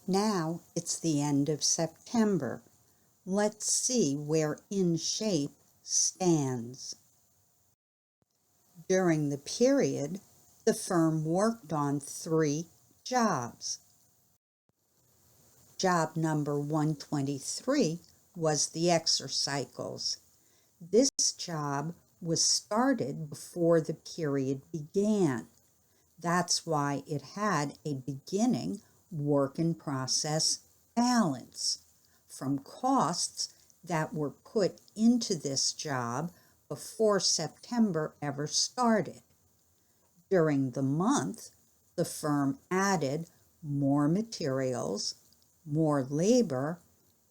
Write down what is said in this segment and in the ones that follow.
Now it's the end of September. Let's see where In Shape stands. During the period, the firm worked on 3 jobs. Job number 123 was the exercycles. This job was started before the period began. That's why it had a beginning work in process balance from costs that were put into this job before September ever started. During the month, the firm added more materials, more labor,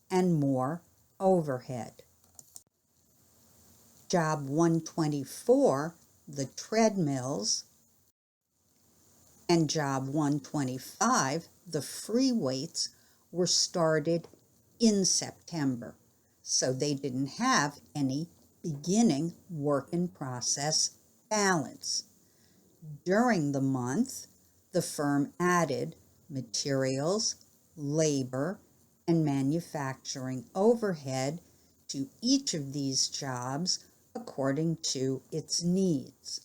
and more overhead. Job 124, the treadmills, and job 125, the free weights, were started in September, so they didn't have any beginning work in process balance. During the month, the firm added materials, labor, and manufacturing overhead to each of these jobs according to its needs.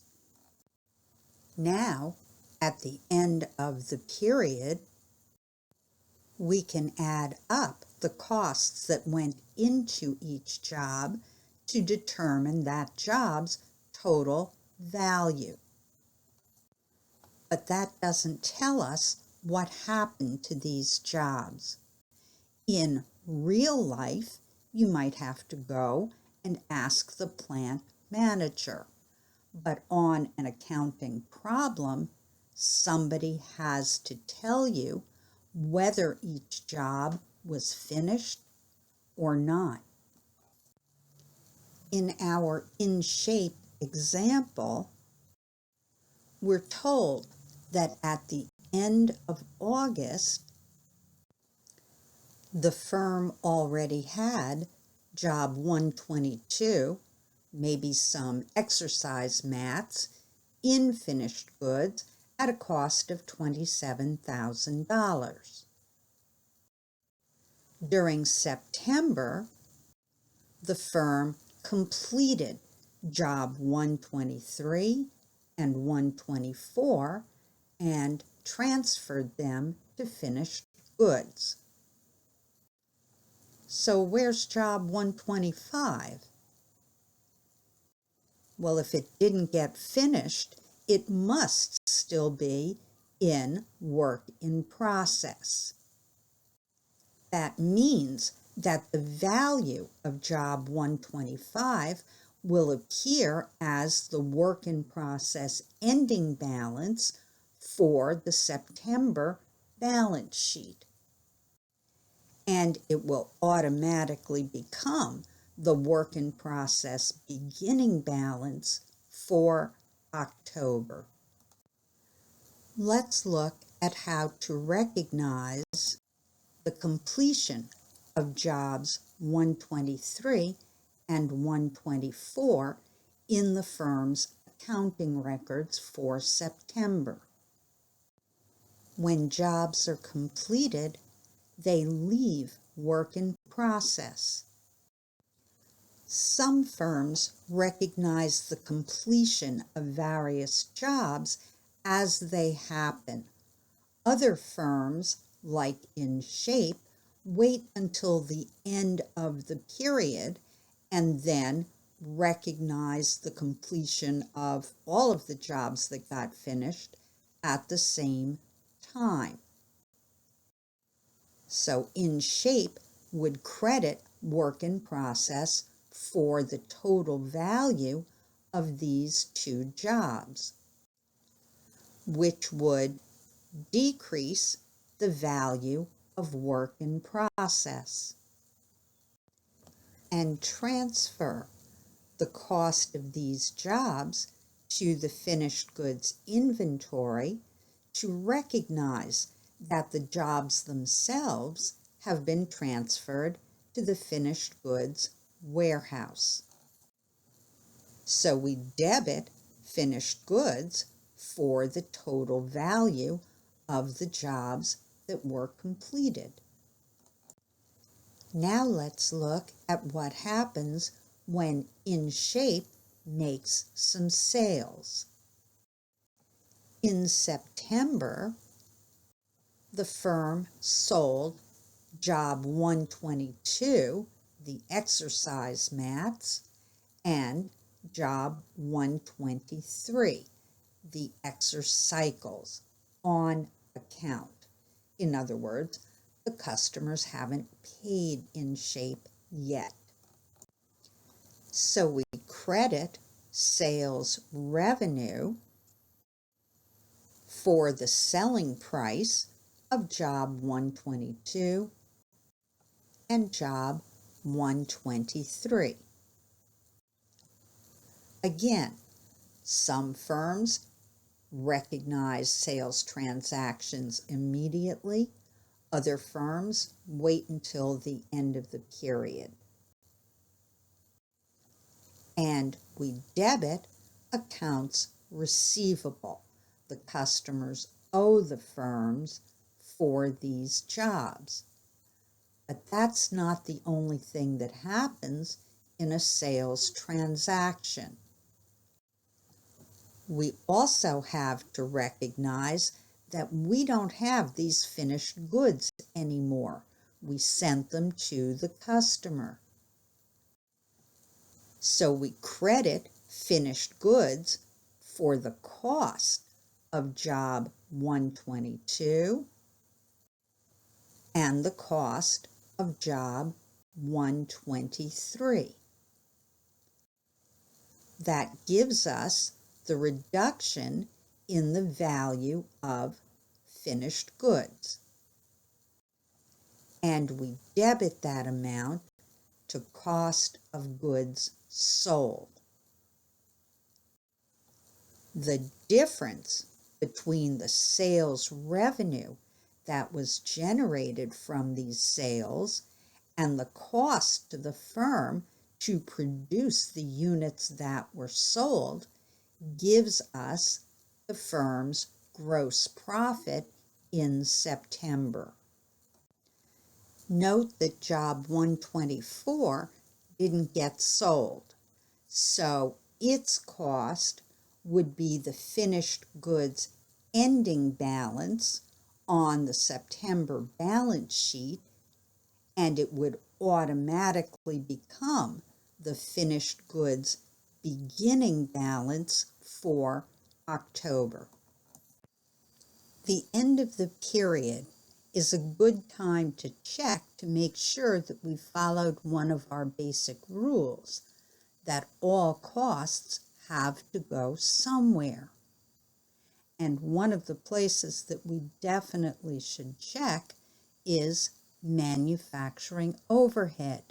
Now, at the end of the period, we can add up the costs that went into each job to determine that job's total value. But that doesn't tell us what happened to these jobs. In real life, you might have to go and ask the plant manager. But on an accounting problem, somebody has to tell you whether each job was finished or not. In our In Shape example, we're told that at the end of August, the firm already had job 122, maybe some exercise mats, in finished goods at a cost of $27,000. During September, the firm completed job 123 and 124 and transferred them to finished goods. So where's job 125? Well, if it didn't get finished, it must still be in work in process. That means that the value of job 125 will appear as the work in process ending balance for the September balance sheet. And it will automatically become the work in process beginning balance for October. Let's look at how to recognize the completion of jobs 123 and 124 in the firm's accounting records for September. When jobs are completed, they leave work in process. Some firms recognize the completion of various jobs as they happen. Other firms, like In Shape, wait until the end of the period and then recognize the completion of all of the jobs that got finished at the same time. So In Shape would credit work in process for the total value of these 2 jobs, which would decrease the value of work in process, and transfer the cost of these jobs to the finished goods inventory to recognize that the jobs themselves have been transferred to the finished goods warehouse. So we debit finished goods for the total value of the jobs that were completed. Now let's look at what happens when InShape makes some sales. In September, the firm sold Job 122, the exercise mats, and Job 123, the exercycles, on account. In other words, the customers haven't paid InShape yet. So we credit sales revenue for the selling price of Job 122 and Job 123. Again, some firms recognize sales transactions immediately. Other firms wait until the end of the period. And we debit accounts receivable. The customers owe the firms for these jobs. But that's not the only thing that happens in a sales transaction. We also have to recognize that we don't have these finished goods anymore. We sent them to the customer. So we credit finished goods for the cost of Job 122 and the cost of Job 123. That gives us the reduction in the value of finished goods. And we debit that amount to cost of goods sold. The difference between the sales revenue that was generated from these sales and the cost to the firm to produce the units that were sold gives us the firm's gross profit in September. Note that Job 124 didn't get sold, so its cost would be the finished goods ending balance on the September balance sheet, and it would automatically become the finished goods beginning balance for October. The end of the period is a good time to check to make sure that we followed one of our basic rules, that all costs have to go somewhere. And one of the places that we definitely should check is manufacturing overhead,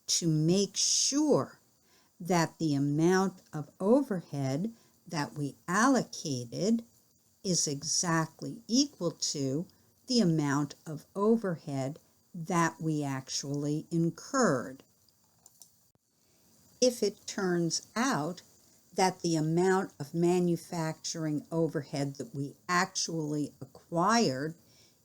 to make sure that the amount of overhead that we allocated is exactly equal to the amount of overhead that we actually incurred. If it turns out that the amount of manufacturing overhead that we actually acquired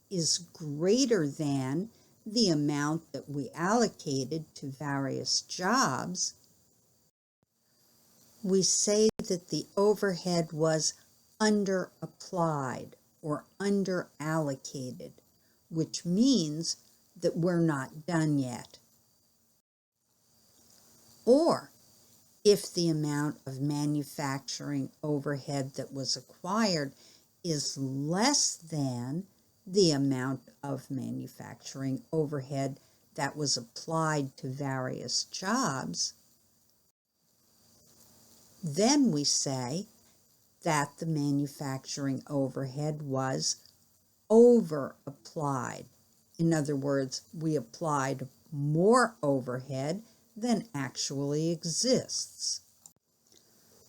is greater than the amount that we allocated to various jobs, we say that the overhead was under-applied or under-allocated, which means that we're not done yet. Or if the amount of manufacturing overhead that was acquired is less than the amount of manufacturing overhead that was applied to various jobs, then we say that the manufacturing overhead was over-applied. In other words, we applied more overhead than actually exists.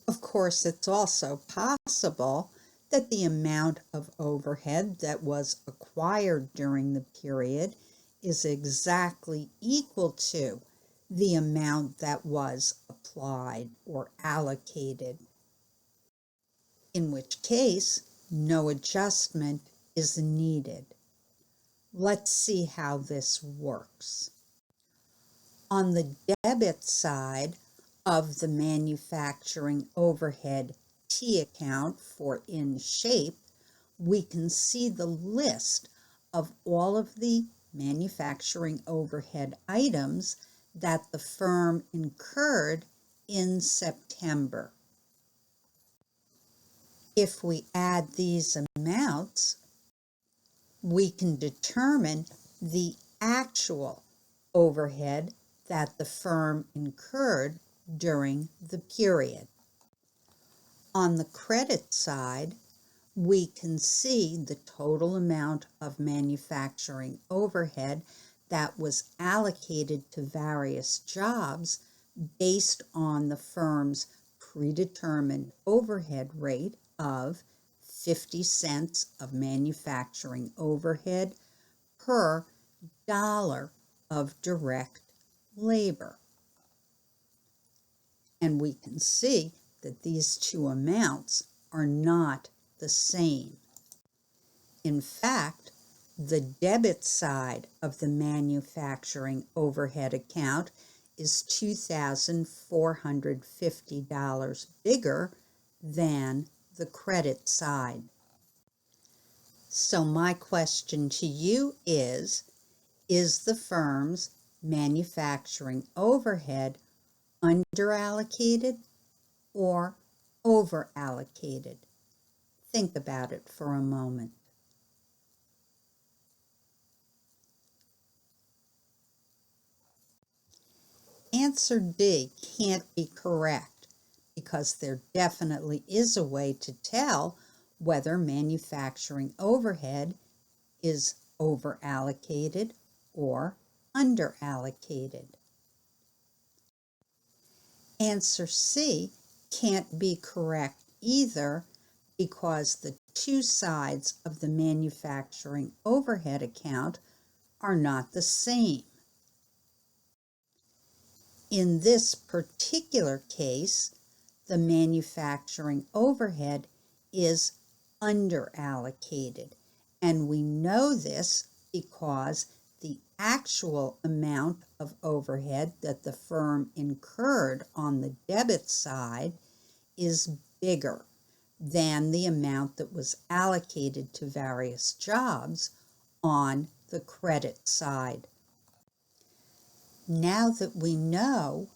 Of course, it's also possible that the amount of overhead that was acquired during the period is exactly equal to the amount that was applied or allocated, in which case no adjustment is needed. Let's see how this works. On the debit side of the manufacturing overhead T account for in shape, we can see the list of all of the manufacturing overhead items that the firm incurred in September. If we add these amounts, we can determine the actual overhead that the firm incurred during the period. On the credit side, we can see the total amount of manufacturing overhead that was allocated to various jobs based on the firm's predetermined overhead rate of 50 cents of manufacturing overhead per dollar of direct labor. And we can see that these two amounts are not the same. In fact, the debit side of the manufacturing overhead account is $2,450 bigger than the credit side. So my question to you is the firm's manufacturing overhead underallocated or overallocated? Think about it for a moment. Answer D can't be correct because there definitely is a way to tell whether manufacturing overhead is overallocated or underallocated. Answer C can't be correct either because the two sides of the manufacturing overhead account are not the same. In this particular case, the manufacturing overhead is underallocated, and we know this because the actual amount of overhead that the firm incurred on the debit side is bigger than the amount that was allocated to various jobs on the credit side. Now that we know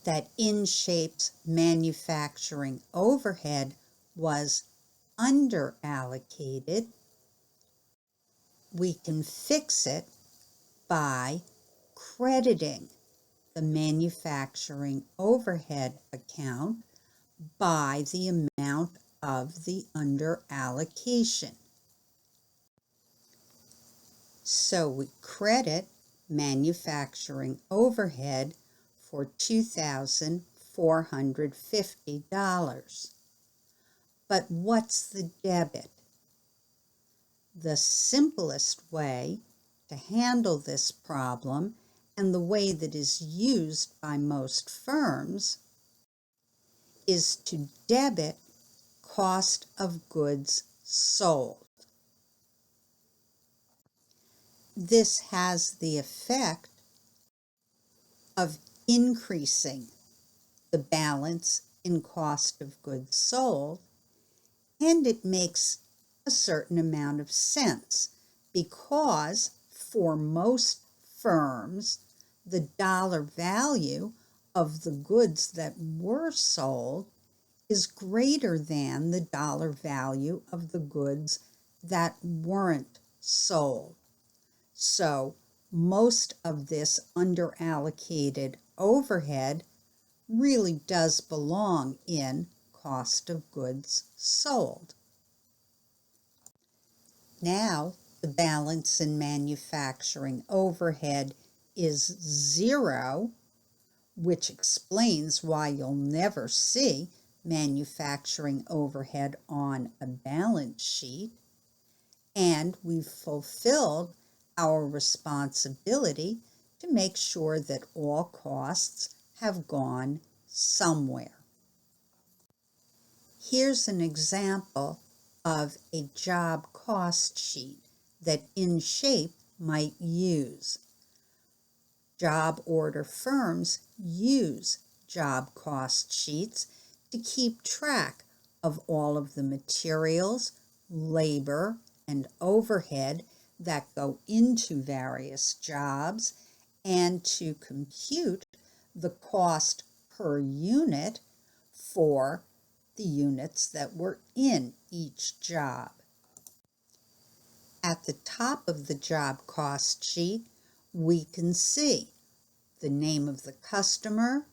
that InShape's manufacturing overhead was underallocated, we can fix it by crediting the manufacturing overhead account by the amount of the underallocation. So we credit manufacturing overhead for $2,450. But what's the debit? The simplest way to handle this problem, and the way that is used by most firms, is to debit cost of goods sold. This has the effect of increasing the balance in cost of goods sold, and it makes a certain amount of sense because for most firms, the dollar value of the goods that were sold is greater than the dollar value of the goods that weren't sold. So most of this underallocated overhead really does belong in cost of goods sold. Now the balance in manufacturing overhead is 0, which explains why you'll never see manufacturing overhead on a balance sheet, and we've fulfilled our responsibility to make sure that all costs have gone somewhere. Here's an example of a job cost sheet that InShape might use. Job order firms use job cost sheets to keep track of all of the materials, labor, and overhead that go into various jobs, and to compute the cost per unit for the units that were in each job. At the top of the job cost sheet, we can see the name of the customer,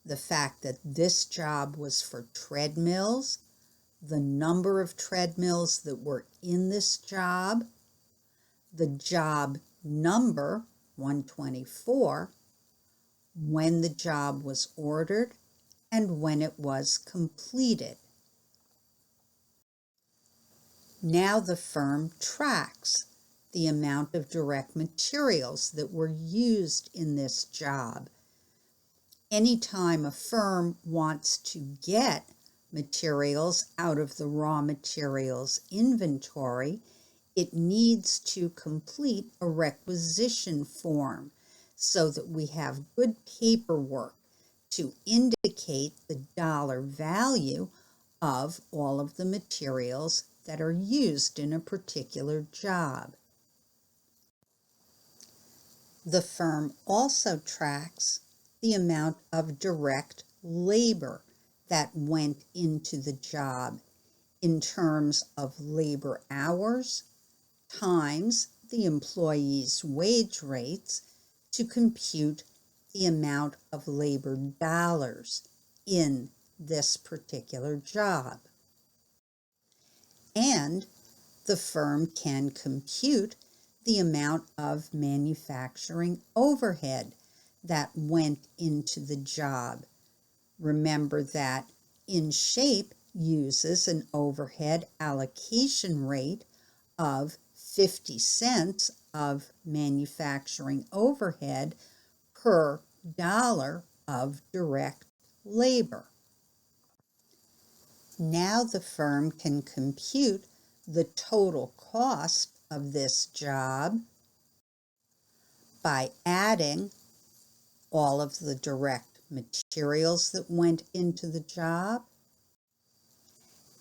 the fact that this job was for treadmills, the number of treadmills that were in this job, the job number, 124, when the job was ordered, and when it was completed. Now the firm tracks the amount of direct materials that were used in this job. Anytime a firm wants to get materials out of the raw materials inventory, it needs to complete a requisition form so that we have good paperwork to indicate the dollar value of all of the materials that are used in a particular job. The firm also tracks the amount of direct labor that went into the job in terms of labor hours times the employee's wage rates to compute the amount of labor dollars in this particular job. And the firm can compute the amount of manufacturing overhead that went into the job. Remember that InShape uses an overhead allocation rate of 50 cents of manufacturing overhead per dollar of direct labor. Now the firm can compute the total cost of this job by adding all of the direct materials that went into the job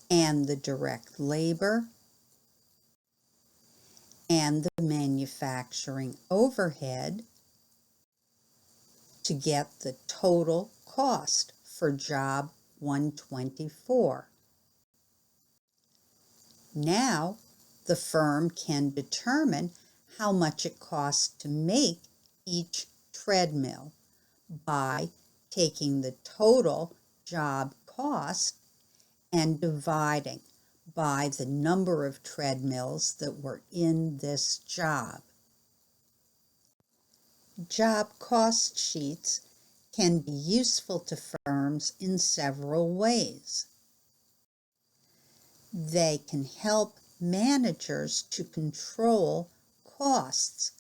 and the direct labor and the manufacturing overhead to get the total cost for job 124. Now the firm can determine how much it costs to make each treadmill by taking the total job cost and dividing by the number of treadmills that were in this job. Job cost sheets can be useful to firms in several ways. They can help managers to control costs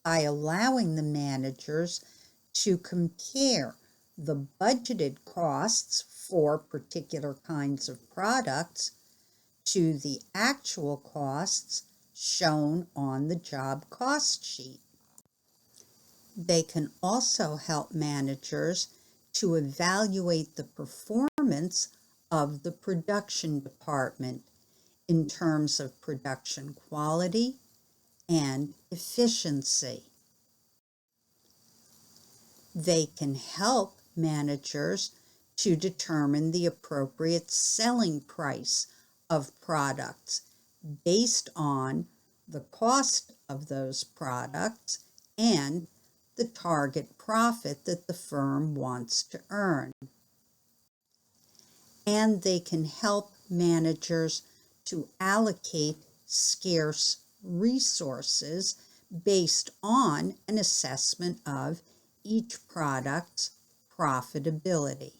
by allowing the managers to compare the budgeted costs for particular kinds of products to the actual costs shown on the job cost sheet. They can also help managers to evaluate the performance of the production department in terms of production quality and efficiency. They can help managers to determine the appropriate selling price of products based on the cost of those products and the target profit that the firm wants to earn. And they can help managers to allocate scarce resources based on an assessment of each product's profitability.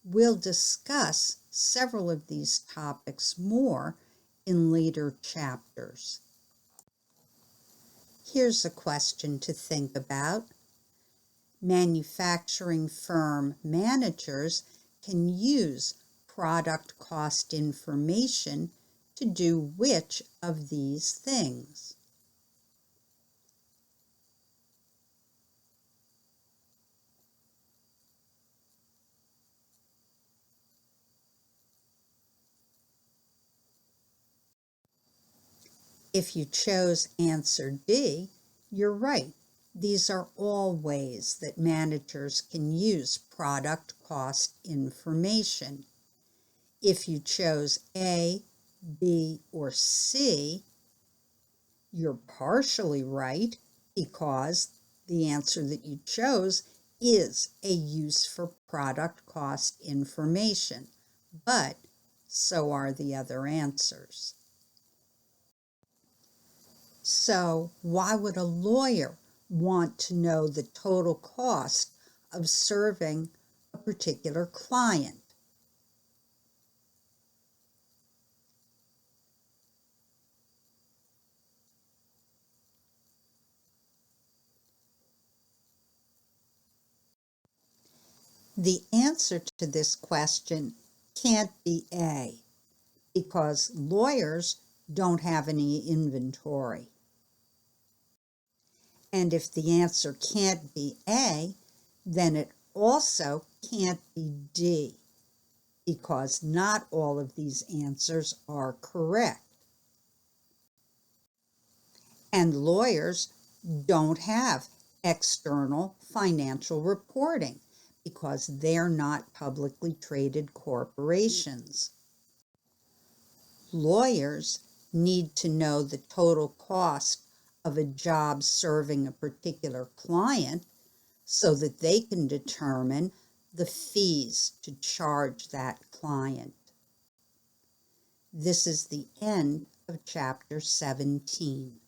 We'll discuss several of these topics more in later chapters. Here's a question to think about. Manufacturing firm managers can use product cost information to do which of these things? If you chose answer D, you're right. These are all ways that managers can use product cost information. If you chose A, B, or C, you're partially right because the answer that you chose is a use for product cost information, but so are the other answers. So why would a lawyer want to know the total cost of serving a particular client? The answer to this question can't be A, because lawyers don't have any inventory. And if the answer can't be A, then it also can't be D, because not all of these answers are correct. And lawyers don't have external financial reporting because they're not publicly traded corporations. Lawyers need to know the total cost of a job serving a particular client so that they can determine the fees to charge that client. This is the end of Chapter 17.